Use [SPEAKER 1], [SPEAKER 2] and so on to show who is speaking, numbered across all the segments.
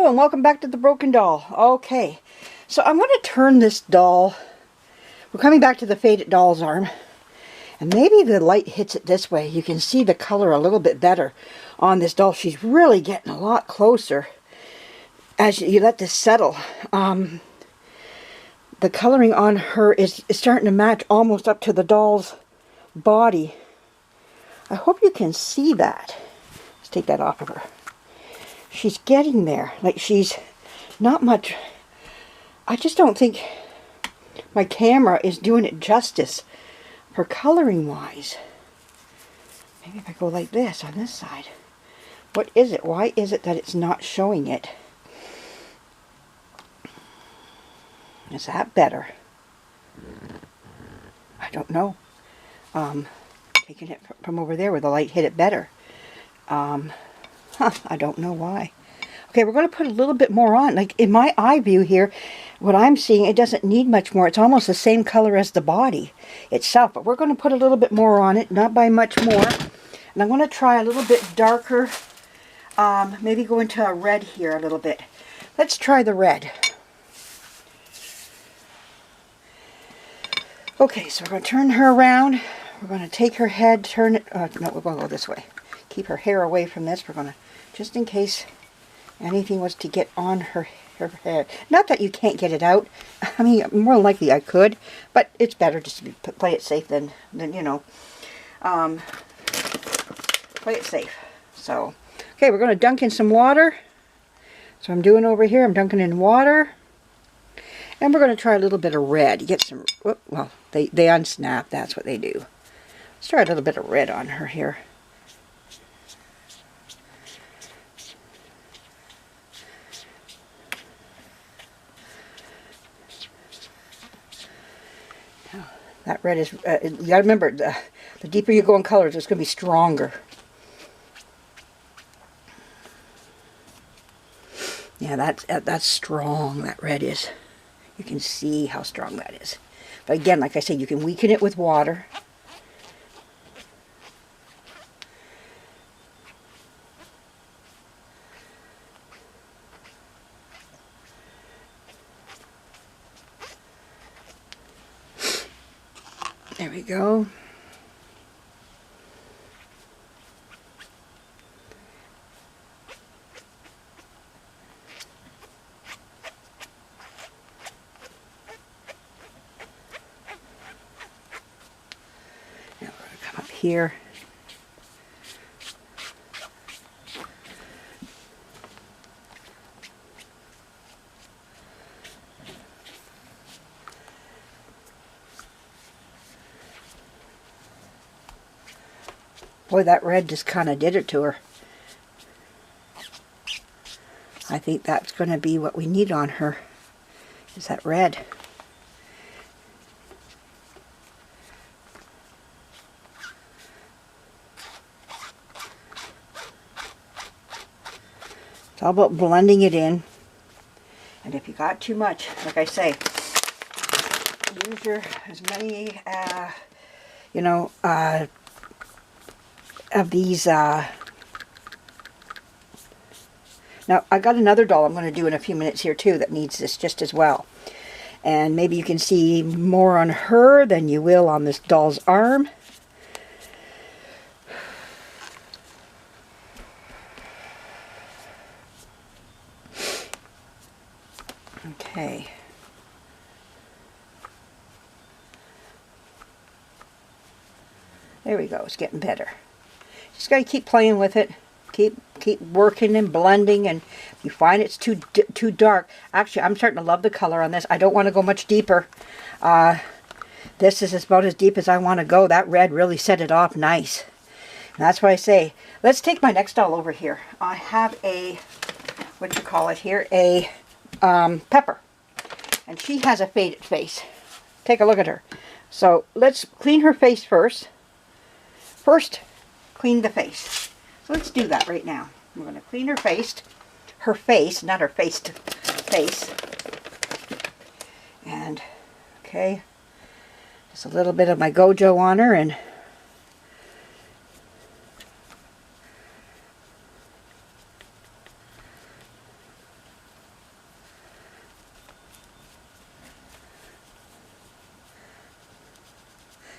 [SPEAKER 1] Hello and welcome back to The Broken Doll. Okay, so I'm going to turn this doll. We're coming back to the Faded Doll's arm. And maybe the light hits it this way. You can see the color a little bit better on this doll. She's really getting a lot closer as you let this settle. The coloring on her is starting to match almost up to the doll's body. I hope you can see that. Let's take that off of her. She's getting there. Like, she's not much. I just don't think my camera is doing it justice for coloring wise. Maybe if I go like this on this side. What is it? Why is it that it's not showing it? Is that better? I don't know. Taking it from over there where the light hit it better. I don't know why. Okay, we're going to put a little bit more on. Like in my eye view here, what I'm seeing, it doesn't need much more. It's almost the same color as the body itself. But we're going to put a little bit more on it, not by much more. And I'm going to try a little bit darker. Maybe go into a red here a little bit. Let's try the red. Okay, so we're going to turn her around. We're going to take her head, turn it. No, we're going to go this way. Keep her hair away from this. We're going to, just in case anything was to get on her head. Not that you can't get it out. I mean, more likely I could, but it's better just to play it safe than you know, play it safe. So, okay, we're going to dunk in some water. So I'm doing over here, I'm dunking in water. And we're going to try a little bit of red. You get some, well, they unsnap, that's what they do. Let's try a little bit of red on her here. That red is, you gotta remember, the deeper you go in colors, it's gonna be stronger. Yeah, that's strong, that red is. You can see how strong that is. But again, like I said, you can weaken it with water. There we go. Now we're going to come up here. Boy, that red just kind of did it to her. I think that's going to be what we need on her, is that red. It's all about blending it in. And if you got too much, like I say, use your, as many, you know, of these, now I got another doll I'm going to do in a few minutes here too that needs this just as well. And maybe you can see more on her than you will on this doll's arm. Okay. There we go, it's getting better. Just got to keep playing with it. Keep working and blending, and if you find it's too dark, actually I'm starting to love the color on this. I don't want to go much deeper. This is about as deep as I want to go. That red really set it off nice. And that's why I say, let's take my next doll over here. I have a, what you call it here, a Pepper. And she has a faded face. Take a look at her. So let's clean her face first. First, clean the face. So let's do that right now. We're going to clean her face, not her face, face. And, okay, just a little bit of my Gojo on her, and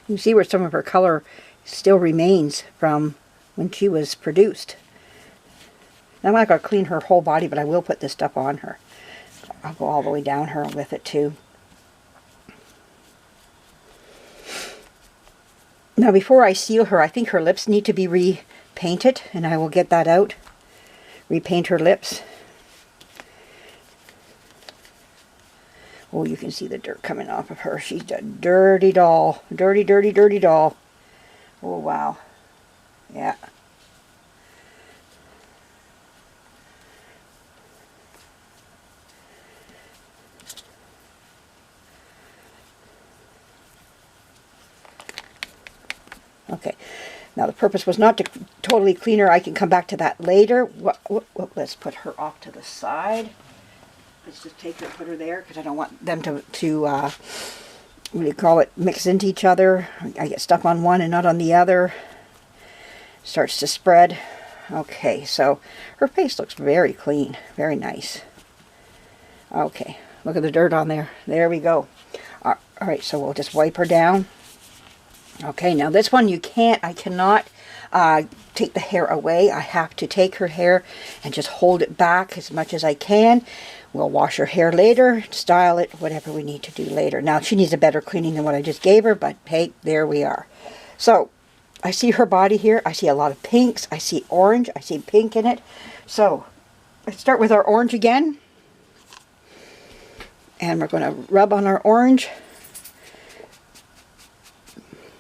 [SPEAKER 1] You can see where some of her color still remains from when she was produced. I'm not going to clean her whole body, but I will put this stuff on her. I'll go all the way down her with it too. Now before I seal her, I think her lips need to be repainted, and I will get that out. Repaint her lips. Oh, you can see the dirt coming off of her. She's a dirty doll. Dirty, dirty, dirty doll. Oh, wow. Yeah. Okay. Now the purpose was not to totally clean her. I can come back to that later. Let's put her off to the side. Let's just take her and put her there because I don't want them to what do you call it, mix into each other. I get stuff on one and not on the other. Starts to spread. Okay, so her face looks very clean. Very nice. Okay, look at the dirt on there. There we go. Alright, so we'll just wipe her down. Okay, now this one I cannot take the hair away. I have to take her hair and just hold it back as much as I can. We'll wash her hair later, style it, whatever we need to do later. Now, she needs a better cleaning than what I just gave her, but hey, there we are. So, I see her body here. I see a lot of pinks. I see orange. I see pink in it. So, let's start with our orange again. And we're going to rub on our orange.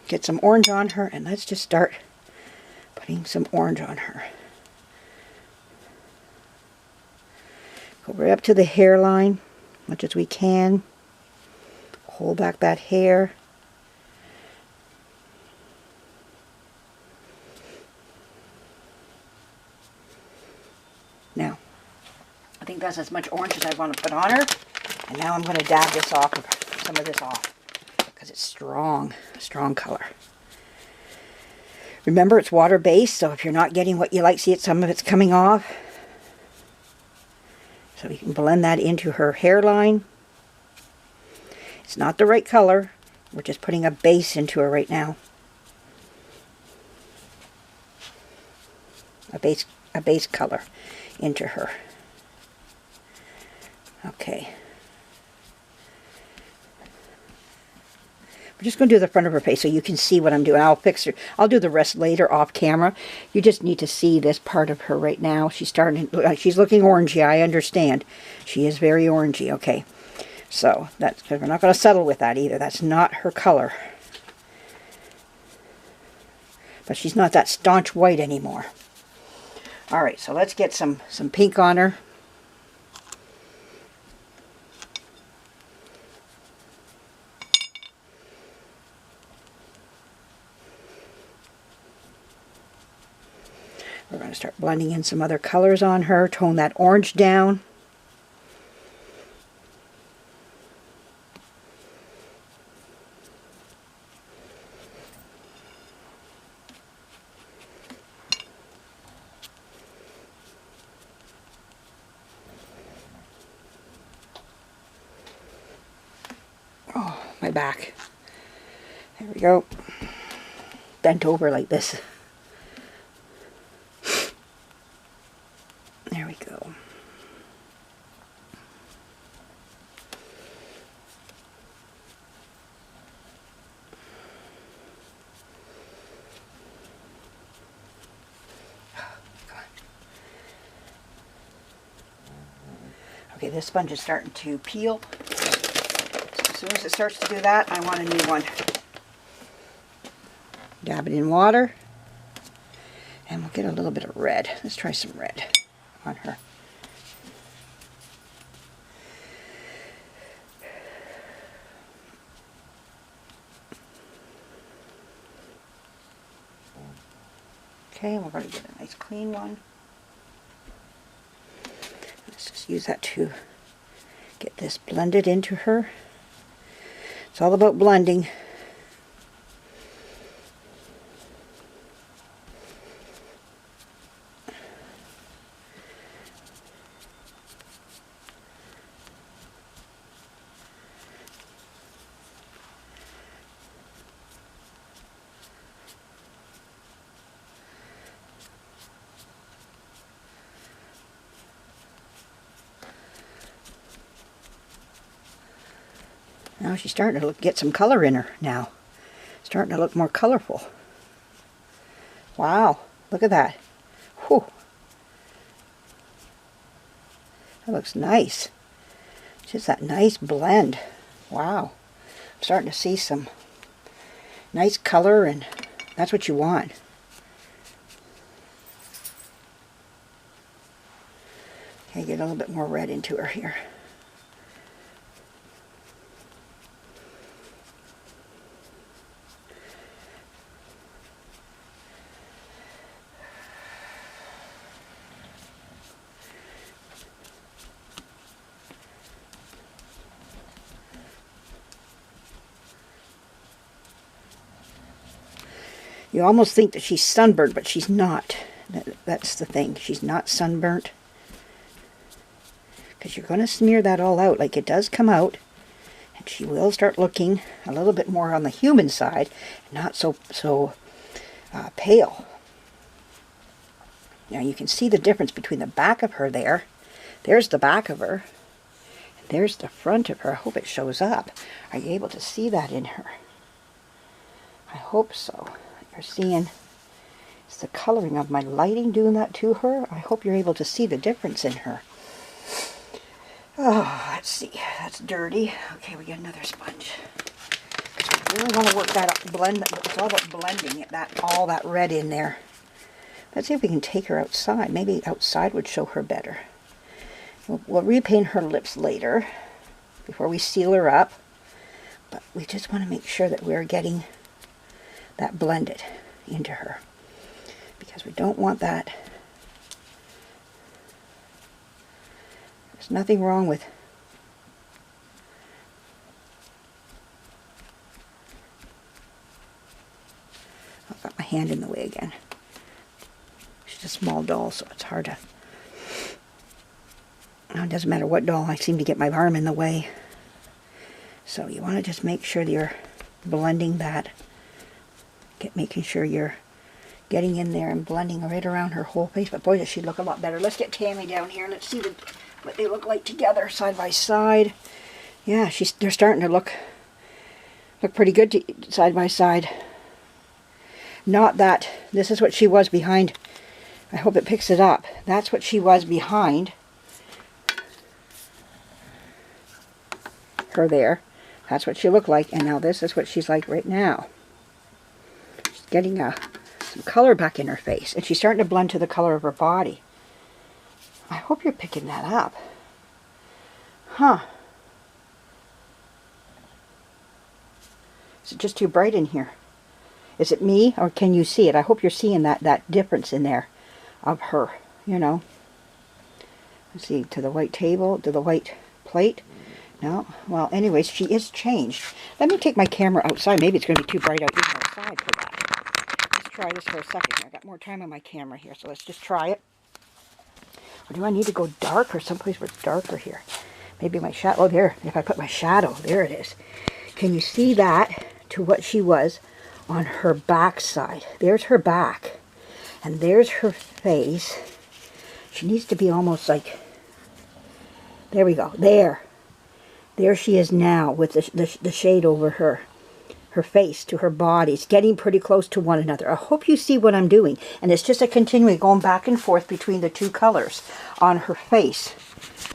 [SPEAKER 1] Get some orange on her, and let's just start putting some orange on her. Go right up to the hairline, much as we can. Hold back that hair. Now, I think that's as much orange as I want to put on her. And now I'm going to dab this off, some of this off, because it's strong, strong color. Remember, it's water-based, so if you're not getting what you like, see it, some of it's coming off. So we can blend that into her hairline. It's not the right color. We're just putting a base into her right now. A base color into her. Okay. We're just going to do the front of her face so you can see what I'm doing. I'll fix her. I'll do the rest later off camera. You just need to see this part of her right now. She's starting. She's looking orangey. I understand. She is very orangey. Okay. So that's because we're not going to settle with that either. That's not her color. But she's not that staunch white anymore. All right. So let's get some pink on her. We're going to start blending in some other colors on her, tone that orange down. Oh, my back. There we go. Bent over like this. There we go. Okay, this sponge is starting to peel. So as soon as it starts to do that, I want a new one. Dab it in water. And we'll get a little bit of red. Let's try some red on her. Okay, we're going to get a nice clean one. Let's just use that to get this blended into her. It's all about blending. Now she's starting to get some color in her now. Starting to look more colorful. Wow, look at that. Whew. That looks nice. Just that nice blend. Wow. I'm starting to see some nice color, and that's what you want. Okay, get a little bit more red into her here. You almost think that she's sunburned, but she's not. That's the thing. She's not sunburnt. Because you're going to smear that all out. Like, it does come out. And she will start looking a little bit more on the human side. Not so pale. Now you can see the difference between the back of her there. There's the back of her. And there's the front of her. I hope it shows up. Are you able to see that in her? I hope so. You're seeing, is the coloring of my lighting doing that to her? I hope you're able to see the difference in her. Oh, let's see. That's dirty. Okay, we get another sponge. We really want to work that up, blend. It's all about blending it, all that red in there. Let's see if we can take her outside. Maybe outside would show her better. We'll repaint her lips later, before we seal her up. But we just want to make sure that we're getting that blended into her, because we don't want that. There's nothing wrong with I've got my hand in the way again. She's a small doll, so it's hard to, it doesn't matter what doll, I seem to get my arm in the way. So you want to just make sure that you're blending that. Making sure you're getting in there and blending right around her whole face. But boy, does she look a lot better. Let's get Tammy down here. Let's see what they look like together, side by side. Yeah, they're starting to look pretty good side by side. Not that this is what she was behind. I hope it picks it up. That's what she was behind her there. That's what she looked like. And now this is what she's like right now. Getting some color back in her face, and she's starting to blend to the color of her body. I hope you're picking that up. Huh. Is it just too bright in here? Is it me, or can you see it? I hope you're seeing that difference in there of her, you know. Let's see, to the white table, to the white plate. No? Well, anyways, she is changed. Let me take my camera outside. Maybe it's going to be too bright out even outside for that. Try this for a second here. I got more time on my camera here, so let's just try it. Or do I need to go dark or someplace where it's darker here? Maybe my shadow. Oh, there. If I put my shadow, there it is. Can you see that to what she was on her back side? There's her back, and there's her face. She needs to be almost like, there we go. There she is now with the shade over her face to her body. It's getting pretty close to one another. I hope you see what I'm doing. And it's just a continuing going back and forth between the two colors on her face.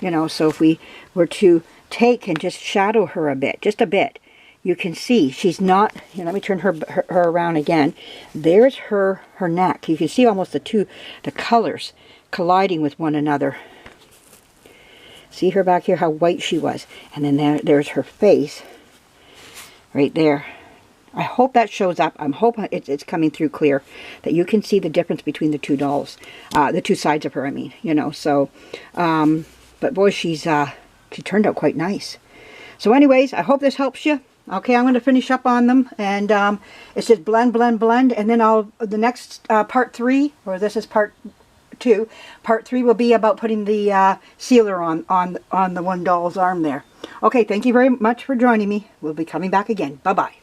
[SPEAKER 1] You know, so if we were to take and just shadow her a bit, just a bit, you can see she's not, you know, let me turn her around again. There's her neck. You can see almost the colors colliding with one another. See her back here, how white she was. And then there's her face right there. I hope that shows up. I'm hoping it's coming through clear, that you can see the difference between the two dolls, the two sides of her, I mean, you know. So, but boy, she turned out quite nice. So anyways, I hope this helps you. Okay, I'm going to finish up on them, and it's just blend, blend, blend, and then the next part 3, or this is part 2, part 3 will be about putting the sealer on the one doll's arm there. Okay, thank you very much for joining me. We'll be coming back again. Bye-bye.